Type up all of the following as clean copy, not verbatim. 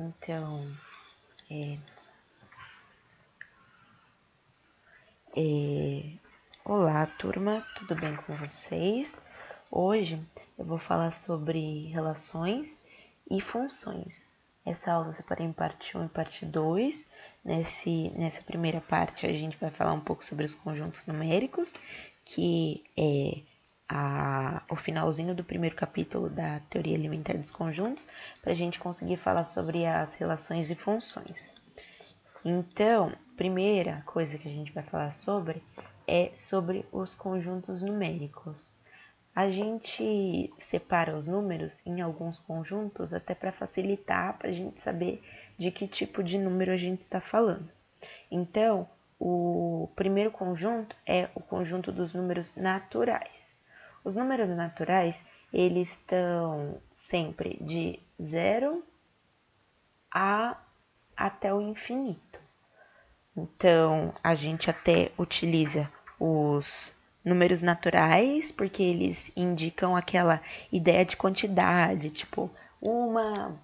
Então, olá turma, tudo bem com vocês? Hoje eu vou falar sobre relações e funções. Essa aula eu separei em parte 1 e parte 2. Nessa primeira parte a gente vai falar um pouco sobre os conjuntos numéricos, que é o finalzinho do primeiro capítulo da teoria elementar dos conjuntos, para a gente conseguir falar sobre as relações e funções. Então, primeira coisa que a gente vai falar sobre é sobre os conjuntos numéricos. A gente separa os números em alguns conjuntos até para facilitar, para a gente saber de que tipo de número a gente está falando. Então, o primeiro conjunto é o conjunto dos números naturais. Os números naturais, eles estão sempre de 0 até o infinito. Então, a gente até utiliza os números naturais, porque eles indicam aquela ideia de quantidade, tipo uma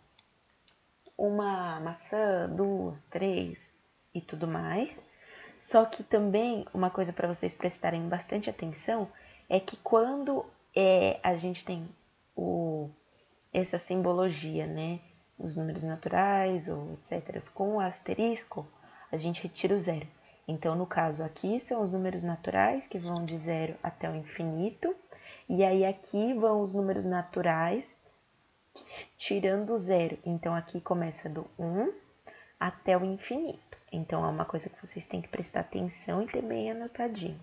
maçã, 2, 3 e tudo mais. Só que também uma coisa para vocês prestarem bastante atenção é que quando a gente tem essa simbologia, né, os números naturais ou etc, com o asterisco, a gente retira o zero. Então, no caso aqui, são os números naturais que vão de 0 até o infinito, e aí aqui vão os números naturais tirando o zero. Então, aqui começa do 1 até o infinito. Então, é uma coisa que vocês têm que prestar atenção e ter bem anotadinho.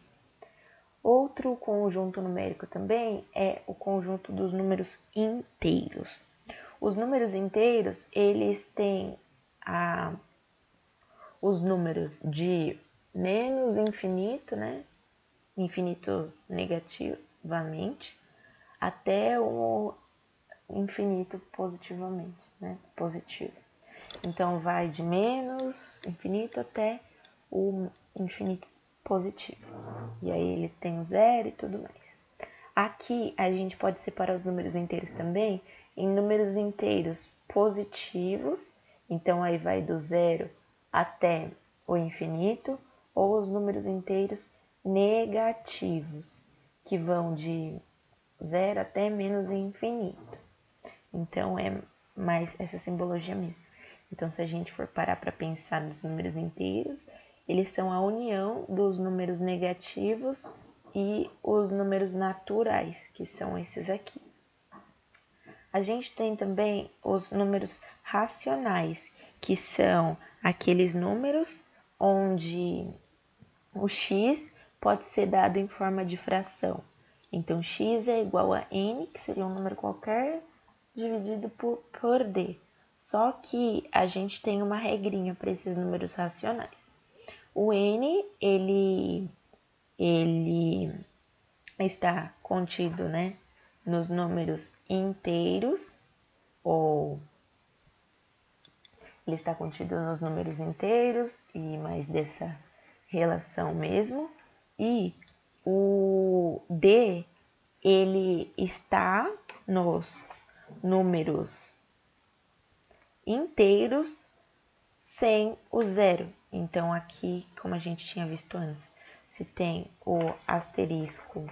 Outro conjunto numérico também é o conjunto dos números inteiros. Os números inteiros, eles têm os números de menos infinito, né? Infinito negativamente, até o infinito positivamente, né? Positivo. Então, vai de menos infinito até o infinito positivo. E aí ele tem o zero e tudo mais. Aqui a gente pode separar os números inteiros também em números inteiros positivos, então aí vai do zero até o infinito, ou os números inteiros negativos, que vão de zero até menos infinito. Então é mais essa simbologia mesmo. Então, se a gente for parar para pensar nos números inteiros, eles são a união dos números negativos e os números naturais, que são esses aqui. A gente tem também os números racionais, que são aqueles números onde o x pode ser dado em forma de fração. Então, x é igual a n, que seria um número qualquer, dividido por d. Só que a gente tem uma regrinha para esses números racionais. O n, ele está contido, né, nos números inteiros, ou ele está contido nos números inteiros e mais dessa relação mesmo. E o d, ele está nos números inteiros sem o zero. Então, aqui, como a gente tinha visto antes, se tem o asterisco,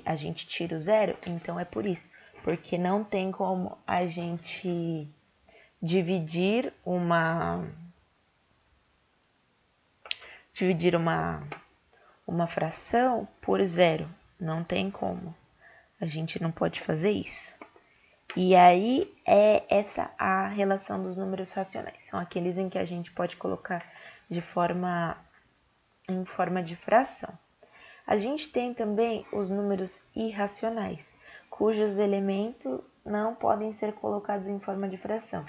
a gente tira o zero, então é por isso. Porque não tem como a gente dividir uma fração por zero. Não tem como. A gente não pode fazer isso. E aí é essa a relação dos números racionais. São aqueles em que a gente pode colocar em forma de fração. A gente tem também os números irracionais, cujos elementos não podem ser colocados em forma de fração,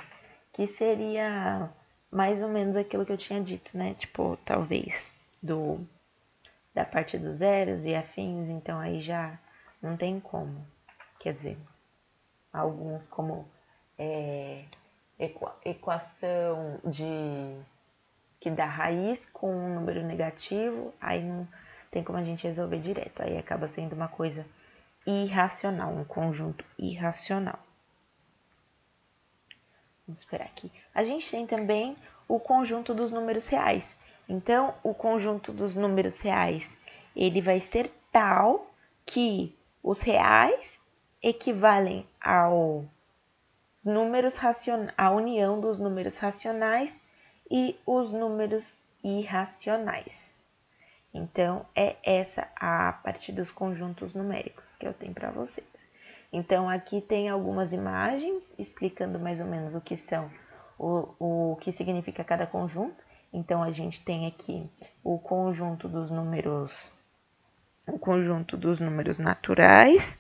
que seria mais ou menos aquilo que eu tinha dito, né? Tipo, talvez da parte dos zeros e afins, então aí já não tem como. Quer dizer, alguns como equação que dá raiz com um número negativo, aí não tem como a gente resolver direto, aí acaba sendo uma coisa irracional, um conjunto irracional. Vamos esperar aqui. A gente tem também o conjunto dos números reais. Então, o conjunto dos números reais, ele vai ser tal que os reais equivalem aos números à união dos números racionais e os números irracionais. Então, é essa a parte dos conjuntos numéricos que eu tenho para vocês. Então, aqui tem algumas imagens explicando mais ou menos o que são, o que significa cada conjunto. Então, a gente tem aqui o conjunto dos números naturais,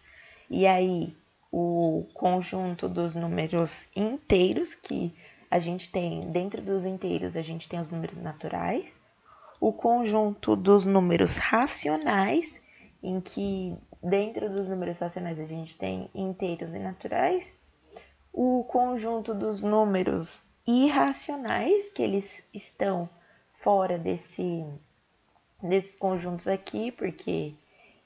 e aí o conjunto dos números inteiros, que a gente tem, dentro dos inteiros, a gente tem os números naturais, o conjunto dos números racionais, em que dentro dos números racionais a gente tem inteiros e naturais, o conjunto dos números irracionais, que eles estão fora desses conjuntos aqui, porque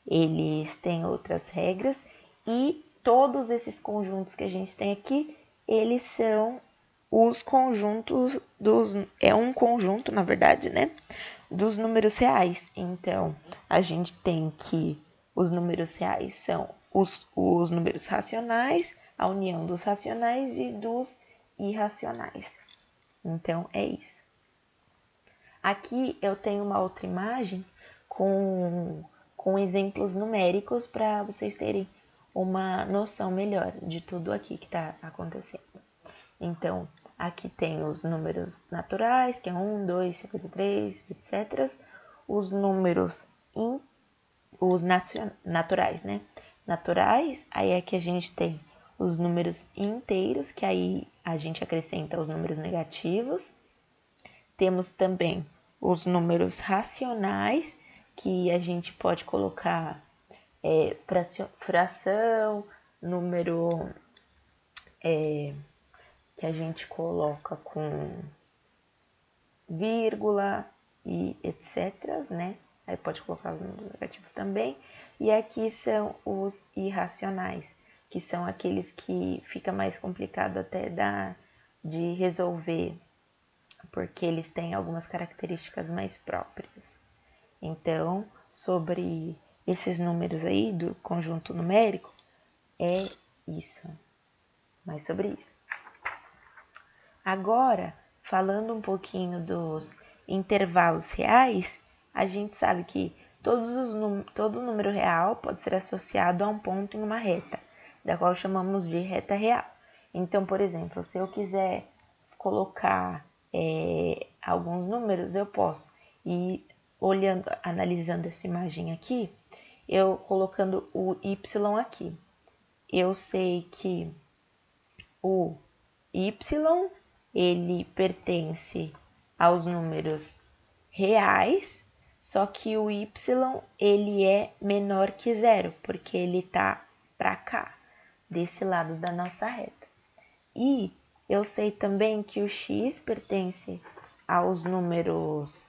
eles têm outras regras, e todos esses conjuntos que a gente tem aqui, eles são os conjuntos é um conjunto, na verdade, né, dos números reais. Então, a gente tem que os números reais são os números racionais, a união dos racionais e dos irracionais. Então, é isso. Aqui eu tenho uma outra imagem com exemplos numéricos para vocês terem uma noção melhor de tudo aqui que está acontecendo. Então, aqui tem os números naturais, que é 1, 2, 53, etc. Os números naturais, né? Naturais, aí aqui a gente tem os números inteiros, que aí a gente acrescenta os números negativos. Temos também os números racionais, que a gente pode colocar fração, número que a gente coloca com vírgula e etc, né? Aí pode colocar os números negativos também. E aqui são os irracionais, que são aqueles que fica mais complicado até de resolver, porque eles têm algumas características mais próprias. Então, sobre esses números aí do conjunto numérico, é isso. Mais sobre isso. Agora, falando um pouquinho dos intervalos reais, a gente sabe que todo número real pode ser associado a um ponto em uma reta, da qual chamamos de reta real. Então, por exemplo, se eu quiser colocar alguns números, eu posso ir analisando essa imagem aqui, eu colocando o y aqui. Eu sei que o y, ele pertence aos números reais, só que o y, ele é menor que zero, porque ele tá para cá, desse lado da nossa reta. E eu sei também que o x pertence aos números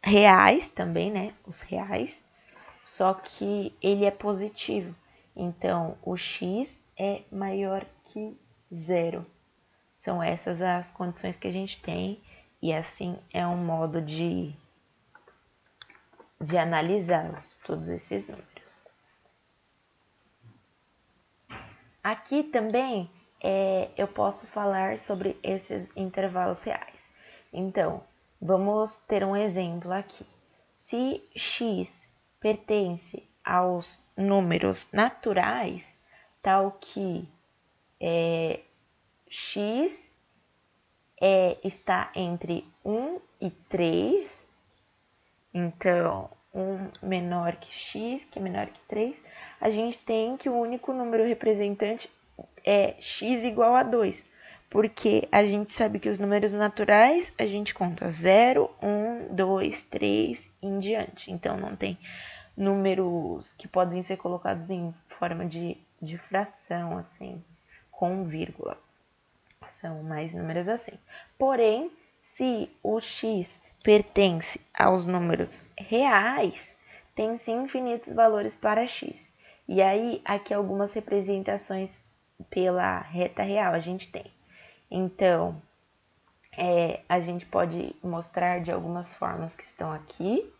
reais também, né? Os reais, só que ele é positivo. Então, o x é maior que zero. São essas as condições que a gente tem, e assim é um modo de analisar todos esses números. Aqui também eu posso falar sobre esses intervalos reais. Então, vamos ter um exemplo aqui. Se x pertence aos números naturais, tal que x está entre 1 e 3, então 1 menor que x, que é menor que 3, a gente tem que o único número representante é x igual a 2, porque a gente sabe que os números naturais a gente conta 0, 1, 2, 3 e em diante. Então, não tem números que podem ser colocados em forma de fração, assim, com vírgula. São mais números assim. Porém, se o x pertence aos números reais, tem-se infinitos valores para x. E aí, aqui algumas representações pela reta real, a gente tem. Então, a gente pode mostrar de algumas formas que estão aqui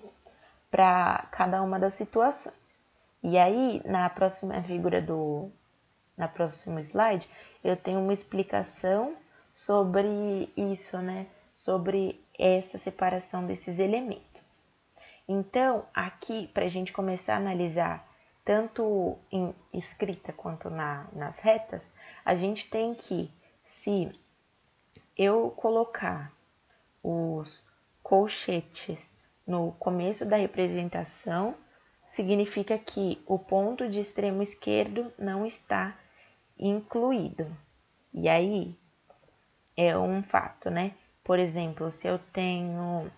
para cada uma das situações. E aí, na próxima figura na próximo slide, eu tenho uma explicação sobre isso, né? Sobre essa separação desses elementos. Então, aqui, para a gente começar a analisar tanto em escrita quanto nas retas, a gente tem que, se eu colocar os colchetes no começo da representação, significa que o ponto de extremo esquerdo não está incluído. E aí é um fato, né? Por exemplo, se eu tenho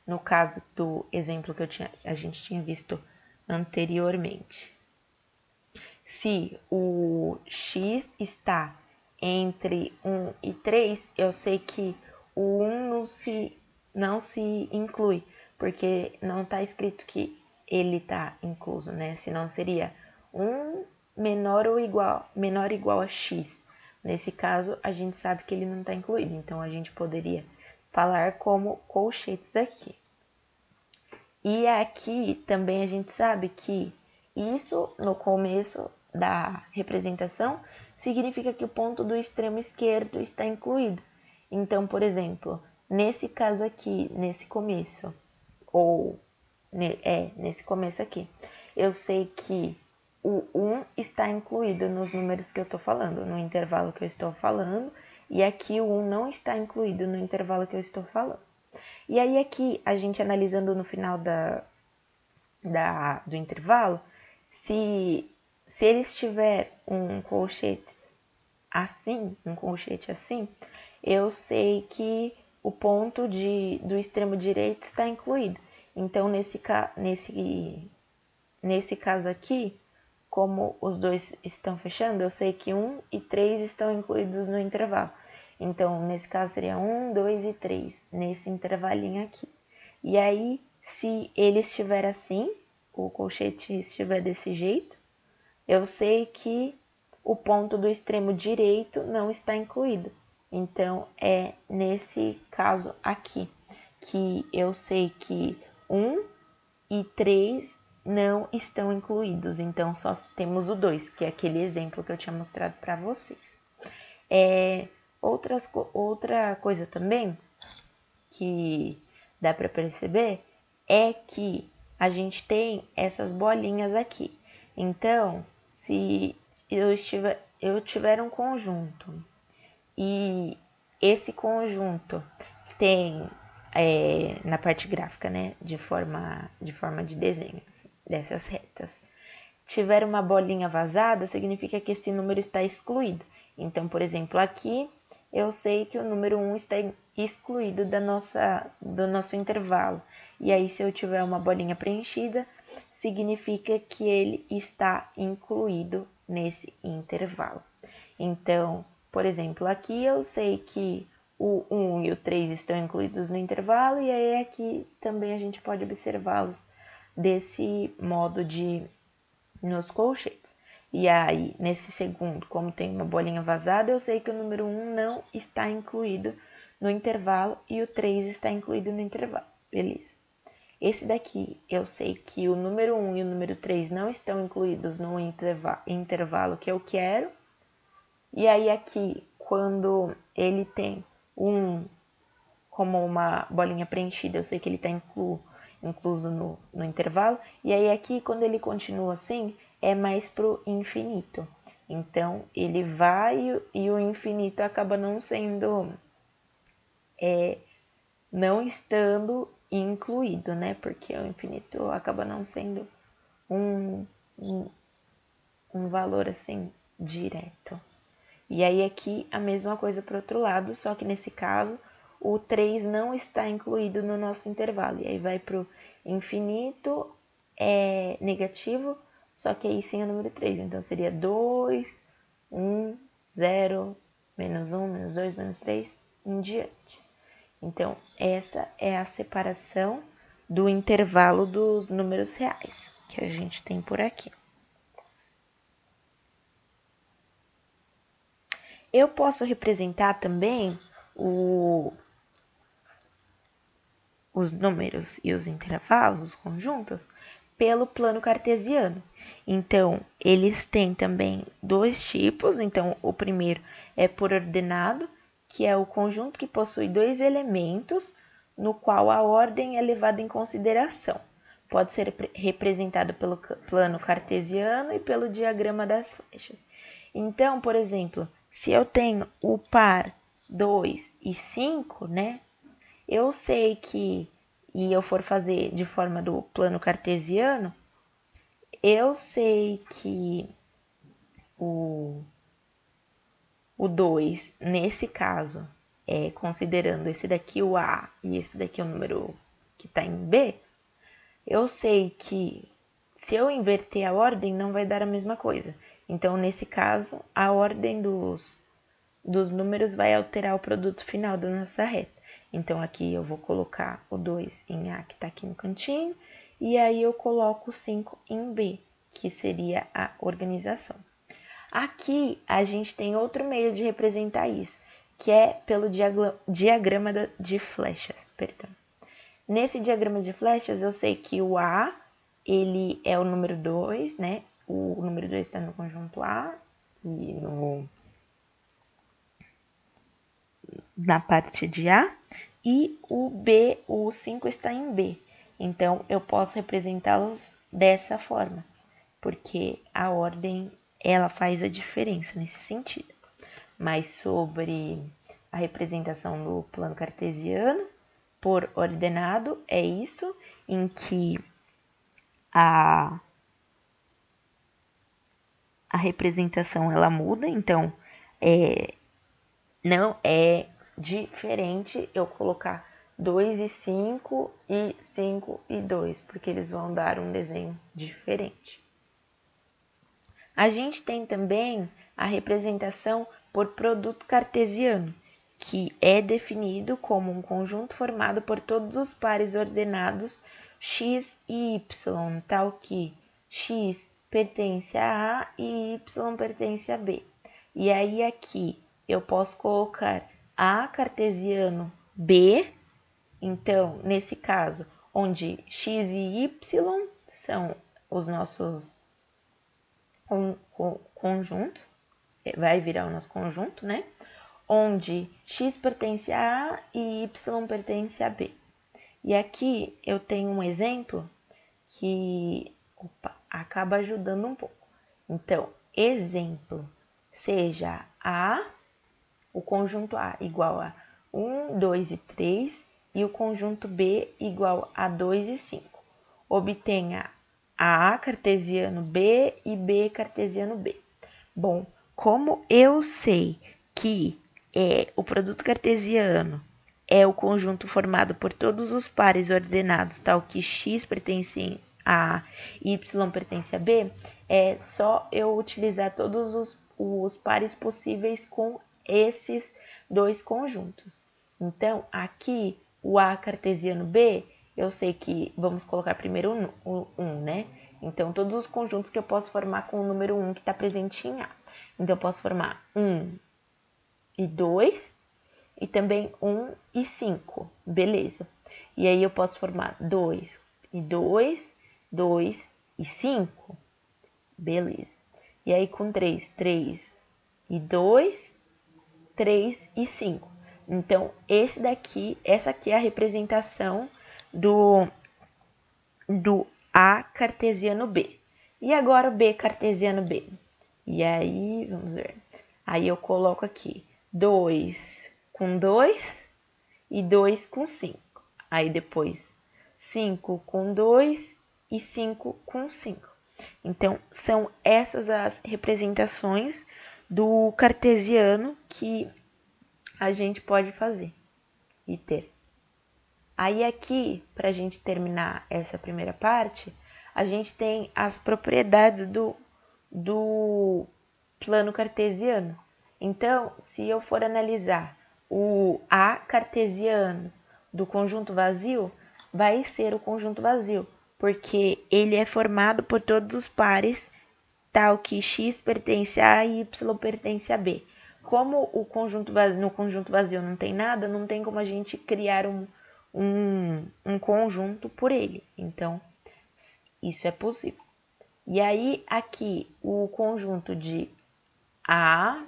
no caso do exemplo que a gente tinha visto anteriormente, se o x está entre 1 e 3, eu sei que o 1 não se inclui, porque não está escrito que ele está incluso, né? Senão seria 1 menor ou igual a x. Nesse caso, a gente sabe que ele não está incluído, então a gente poderia falar como colchetes aqui. E aqui também a gente sabe que isso no começo da representação significa que o ponto do extremo esquerdo está incluído. Então, por exemplo, nesse caso aqui, nesse começo aqui, eu sei que o 1 está incluído nos números que eu estou falando, no intervalo que eu estou falando, e aqui o 1 não está incluído no intervalo que eu estou falando. E aí aqui, a gente analisando no final do intervalo, se ele estiver um colchete assim, eu sei que o ponto do extremo direito está incluído. Então, nesse caso aqui, como os dois estão fechando, eu sei que 1 e 3 estão incluídos no intervalo. Então, nesse caso, seria 1, 2 e 3, nesse intervalinho aqui. E aí, se ele estiver assim, o colchete estiver desse jeito, eu sei que o ponto do extremo direito não está incluído. Então, é nesse caso aqui, que eu sei que 1 e 3 não estão incluídos. Então, só temos o 2, que é aquele exemplo que eu tinha mostrado para vocês. Outra coisa também que dá para perceber é que a gente tem essas bolinhas aqui. Então, se eu tiver um conjunto e esse conjunto tem na parte gráfica, né, de forma de desenho, assim, dessas retas, tiver uma bolinha vazada, significa que esse número está excluído. Então, por exemplo, aqui eu sei que o número 1 está excluído do nosso intervalo. E aí, se eu tiver uma bolinha preenchida, significa que ele está incluído nesse intervalo. Então, por exemplo, aqui eu sei que o 1 e o 3 estão incluídos no intervalo, e aí aqui também a gente pode observá-los desse modo nos colchetes. E aí, nesse segundo, como tem uma bolinha vazada, eu sei que o número 1 não está incluído no intervalo e o 3 está incluído no intervalo. Beleza. Esse daqui, eu sei que o número 1 e o número 3 não estão incluídos no intervalo que eu quero. E aí, aqui, quando ele tem como uma bolinha preenchida, eu sei que ele está incluso no intervalo. E aí, aqui, quando ele continua assim, é mais pro infinito. Então, ele vai e o infinito acaba não sendo, não estando incluído, né? Porque o infinito acaba não sendo um valor assim direto. E aí aqui a mesma coisa para o outro lado, só que nesse caso o 3 não está incluído no nosso intervalo. E aí vai para o infinito negativo, só que aí sem o número 3. Então seria 2, 1, 0, menos 1, menos 2, menos 3, em diante. Então, essa é a separação do intervalo dos números reais que a gente tem por aqui. Eu posso representar também os números e os intervalos, os conjuntos, pelo plano cartesiano. Então, eles têm também dois tipos. Então, o primeiro é por ordenado, que é o conjunto que possui dois elementos, no qual a ordem é levada em consideração. Pode ser representado pelo plano cartesiano e pelo diagrama das flechas. Então, por exemplo, se eu tenho o par 2 e 5, né? Eu sei que, e eu for fazer de forma do plano cartesiano, eu sei que o 2, nesse caso, considerando esse daqui o A e esse daqui o número que está em B, eu sei que se eu inverter a ordem, não vai dar a mesma coisa. Então, nesse caso, a ordem dos números vai alterar o produto final da nossa reta. Então, aqui eu vou colocar o 2 em A, que está aqui no cantinho, e aí eu coloco o 5 em B, que seria a organização. Aqui, a gente tem outro meio de representar isso, que é pelo diagrama de flechas. Perdão. Nesse diagrama de flechas, eu sei que o A, ele é o número 2, né? O número 2 está no conjunto A e na parte de A, e o B, o 5 está em B. Então, eu posso representá-los dessa forma, porque a ordem, ela faz a diferença nesse sentido. Mas sobre a representação do plano cartesiano, por ordenado, é isso, em que a representação ela muda, então não é diferente eu colocar 2 e 5 e 5 e 2, porque eles vão dar um desenho diferente. A gente tem também a representação por produto cartesiano, que é definido como um conjunto formado por todos os pares ordenados x e y, tal que x pertence a A e y pertence a B. E aí aqui eu posso colocar A cartesiano B, então nesse caso, onde x e y são os nossos conjunto, vai virar o nosso conjunto, né? Onde x pertence a A e y pertence a B. E aqui eu tenho um exemplo que acaba ajudando um pouco. Então, exemplo, seja A, o conjunto A igual a 1, 2 e 3 e o conjunto B igual a 2 e 5. Obtenha A cartesiano B e B cartesiano B. Bom, como eu sei que o produto cartesiano é o conjunto formado por todos os pares ordenados, tal que x pertence a A e y pertence a B, é só eu utilizar todos os pares possíveis com esses dois conjuntos. Então, aqui, o A cartesiano B, eu sei que vamos colocar primeiro o 1, né? Então, todos os conjuntos que eu posso formar com o número 1 que está presente em A. Então, eu posso formar 1 e 2 e também 1 e 5, beleza. E aí, eu posso formar 2 e 2, 2 e 5, beleza. E aí, com 3, 3 e 2, 3 e 5. Então, essa aqui é a representação do A cartesiano B. E agora o B cartesiano B. E aí, vamos ver. Aí eu coloco aqui 2 com 2 e 2 com 5. Aí depois 5 com 2 e 5 com 5. Então, são essas as representações do cartesiano que a gente pode fazer e ter. Aí aqui, para a gente terminar essa primeira parte, a gente tem as propriedades do plano cartesiano. Então, se eu for analisar o A cartesiano do conjunto vazio, vai ser o conjunto vazio, porque ele é formado por todos os pares, tal que x pertence a A e y pertence a B. como o conjunto vazio, no conjunto vazio não tem nada, não tem como a gente criar um conjunto por ele. Então, isso é possível. E aí, aqui, o conjunto de A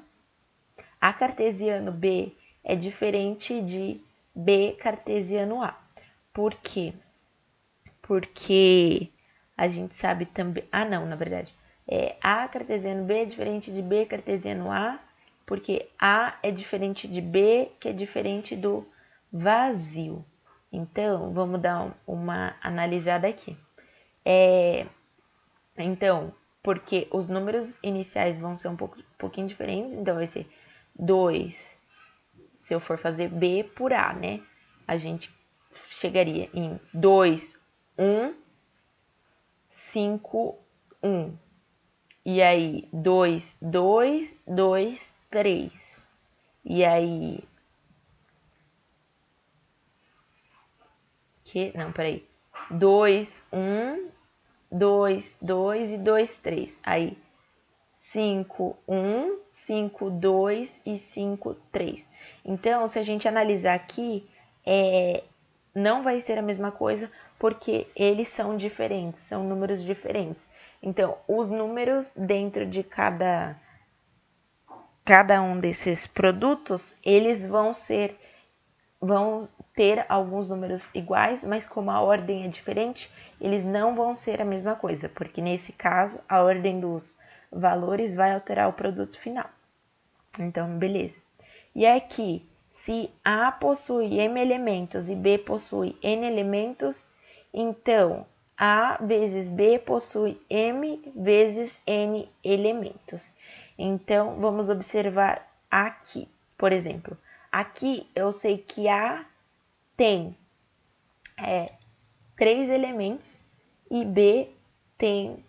cartesiano B é diferente de B cartesiano A. Por quê? Porque a gente sabe também... não, na verdade. A cartesiano B é diferente de B cartesiano A, porque A é diferente de B, que é diferente do vazio. Então, vamos dar uma analisada aqui. Então, porque os números iniciais vão ser um pouquinho diferentes, então vai ser 2, se eu for fazer B por A, né? A gente chegaria em 2, 1, 5, 1. E aí, 2, 2, 2, 3. E aí... Não, peraí. 2, 1, 2, 2 e 2, 3. Aí, 5, 1, 5, 2 e 5, 3. Então, se a gente analisar aqui, não vai ser a mesma coisa, porque eles são diferentes, são números diferentes. Então, os números dentro de cada um desses produtos, eles vão ter alguns números iguais, mas como a ordem é diferente, eles não vão ser a mesma coisa, porque nesse caso, a ordem dos valores vai alterar o produto final. Então, beleza. E aqui, se A possui M elementos e B possui N elementos, então A vezes B possui M vezes N elementos. Então, vamos observar aqui, por exemplo. Aqui eu sei que A tem 3 elementos e B tem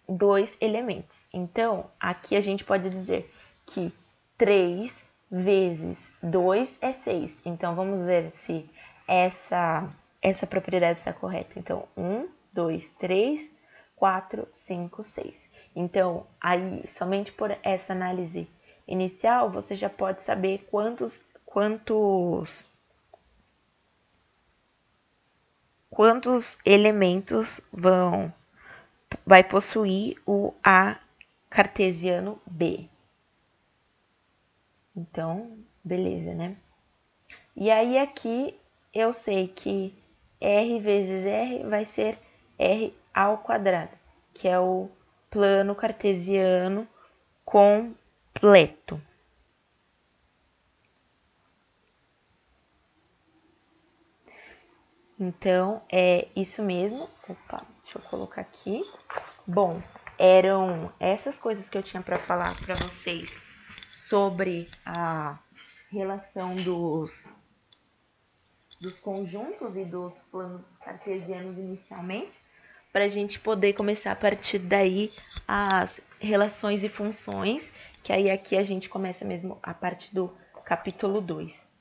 2 elementos. Então, aqui a gente pode dizer que 3 vezes 2 é 6. Então, vamos ver se essa propriedade está correta. Então, 1, 2, 3, 4, 5, 6. Então, aí, somente por essa análise inicial, você já pode saber quantos elementos vai possuir o A cartesiano B. Então, beleza, né? E aí aqui eu sei que R vezes R vai ser R ao quadrado, que é o plano cartesiano completo. Então, é isso mesmo. Opa, deixa eu colocar aqui. Bom, eram essas coisas que eu tinha para falar para vocês sobre a relação dos conjuntos e dos planos cartesianos inicialmente, para a gente poder começar a partir daí as relações e funções, que aí aqui a gente começa mesmo a parte do capítulo 2.